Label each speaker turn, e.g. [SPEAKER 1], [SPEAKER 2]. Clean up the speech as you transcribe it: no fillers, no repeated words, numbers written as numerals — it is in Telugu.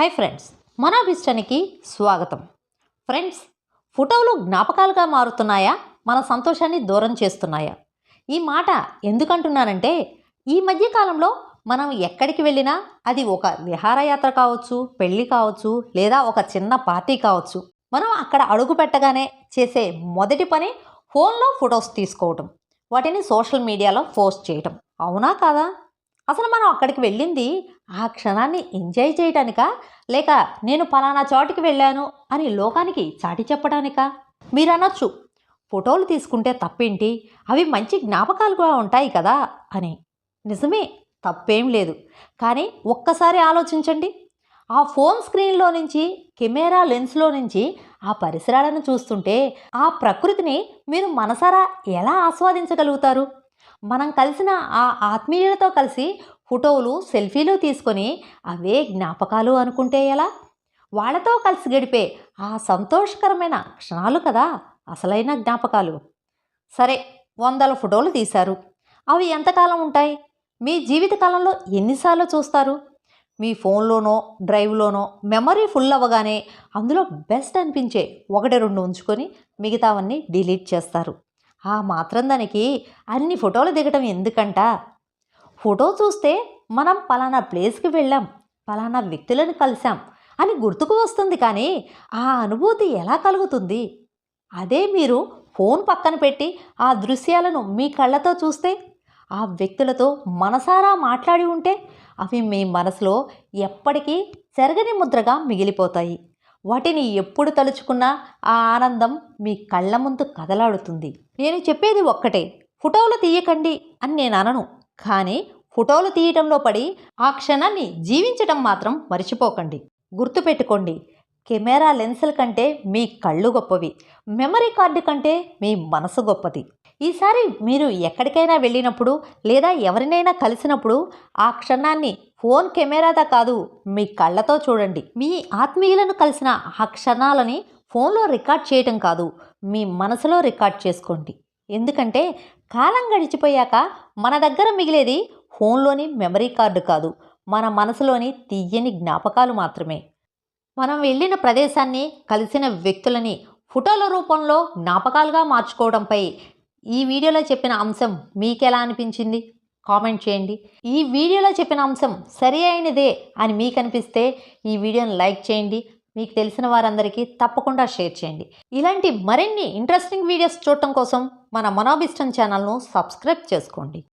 [SPEAKER 1] హాయ్ ఫ్రెండ్స్, మన అభిష్టానికి స్వాగతం. ఫ్రెండ్స్, ఫోటోలు జ్ఞాపకాలుగా మారుతున్నాయా, మన సంతోషాన్ని దూరం చేస్తున్నాయా? ఈ మాట ఎందుకంటున్నానంటే, ఈ మధ్య కాలంలో మనం ఎక్కడికి వెళ్ళినా అది ఒక విహారయాత్ర కావచ్చు, పెళ్ళి కావచ్చు, లేదా ఒక చిన్న పార్టీ కావచ్చు, మనం అక్కడ అడుగు పెట్టగానే చేసే మొదటి పని ఫోన్లో ఫొటోస్ తీసుకోవటం, వాటిని సోషల్ మీడియాలో పోస్ట్ చేయటం. అవునా కాదా? అసలు మనం అక్కడికి వెళ్ళింది ఆ క్షణాన్ని ఎంజాయ్ చేయటానికా, లేక నేను పలానా చోటికి వెళ్ళాను అని లోకానికి చాటి చెప్పడానికా? మీరు అనొచ్చు, ఫోటోలు తీసుకుంటే తప్పేంటి, అవి మంచి జ్ఞాపకాలుగా ఉంటాయి కదా అని. నిజమే, తప్పేం లేదు. కానీ ఒక్కసారి ఆలోచించండి, ఆ ఫోన్ స్క్రీన్లో నుంచి, కెమెరా లెన్స్లో నుంచి ఆ పరిసరాలను చూస్తుంటే ఆ ప్రకృతిని మీరు మనసారా ఎలా ఆస్వాదించగలుగుతారు? మనం కలిసిన ఆ ఆత్మీయులతో కలిసి ఫోటోలు, సెల్ఫీలు తీసుకొని అవే జ్ఞాపకాలు అనుకుంటే ఎలా? వాళ్ళతో కలిసి గడిపే ఆ సంతోషకరమైన క్షణాలు కదా అసలైన జ్ఞాపకాలు. సరే, వందల ఫోటోలు తీశారు. అవి ఎంతకాలం ఉంటాయి? మీ జీవిత కాలంలో ఎన్నిసార్లు చూస్తారు? మీ ఫోన్లోనో, డ్రైవ్లోనో మెమరీ ఫుల్ అవ్వగానే అందులో బెస్ట్ అనిపించే ఒకటి రెండు ఉంచుకొని మిగతావన్నీ డిలీట్ చేస్తారు. ఆ మాత్రం దానికి అన్ని ఫోటోలు దిగటం ఎందుకంట? ఫోటో చూస్తే మనం పలానా ప్లేస్కి వెళ్ళాం, పలానా వ్యక్తులను కలిసాం అని గుర్తుకు వస్తుంది, కానీ ఆ అనుభూతి ఎలా కలుగుతుంది? అదే మీరు ఫోన్ పక్కన పెట్టి ఆ దృశ్యాలను మీ కళ్ళతో చూస్తే, ఆ వ్యక్తులతో మనసారా మాట్లాడి ఉంటే, అవి మీ మనసులో ఎప్పటికీ చెరగని ముద్రగా మిగిలిపోతాయి. వాటిని ఎప్పుడు తలుచుకున్నా ఆ ఆనందం మీ కళ్ళ ముందు కదలాడుతుంది. నేను చెప్పేది ఒక్కటే, ఫోటోలు తీయకండి అని నేను అనను, కానీ ఫోటోలు తీయటంలో పడి ఆ క్షణాన్ని జీవించటం మాత్రం మర్చిపోకండి. గుర్తుపెట్టుకోండి, కెమెరా లెన్సుల కంటే మీ కళ్ళు గొప్పవి, మెమరీ కార్డు కంటే మీ మనసు గొప్పది. ఈసారి మీరు ఎక్కడికైనా వెళ్ళినప్పుడు లేదా ఎవరినైనా కలిసినప్పుడు ఆ క్షణాన్ని ఫోన్ కెమెరాతో కాదు, మీ కళ్ళతో చూడండి. మీ ఆత్మీయులను కలిసిన ఆ క్షణాలని ఫోన్లో రికార్డ్ చేయటం కాదు, మీ మనసులో రికార్డ్ చేసుకోండి. ఎందుకంటే కాలం గడిచిపోయాక మన దగ్గర మిగిలేది ఫోన్లోని మెమరీ కార్డు కాదు, మన మనసులోని తీయని జ్ఞాపకాలు మాత్రమే. మనం వెళ్ళిన ప్రదేశాన్ని, కలిసిన వ్యక్తులని ఫోటోల రూపంలో జ్ఞాపకాలుగా మార్చుకోవడంపై ఈ వీడియోలో చెప్పిన అంశం మీకెలా అనిపించింది? కామెంట్ చేయండి. ఈ వీడియోలో చెప్పిన అంశం సరి అయినదే అని మీకు అనిపిస్తే ఈ వీడియోని లైక్ చేయండి. మీకు తెలిసిన వారందరికీ తప్పకుండా షేర్ చేయండి. ఇలాంటి మరిన్ని ఇంట్రెస్టింగ్ వీడియోస్ చూడటం కోసం మన మనోభిష్టం ఛానల్ను సబ్స్క్రైబ్ చేసుకోండి.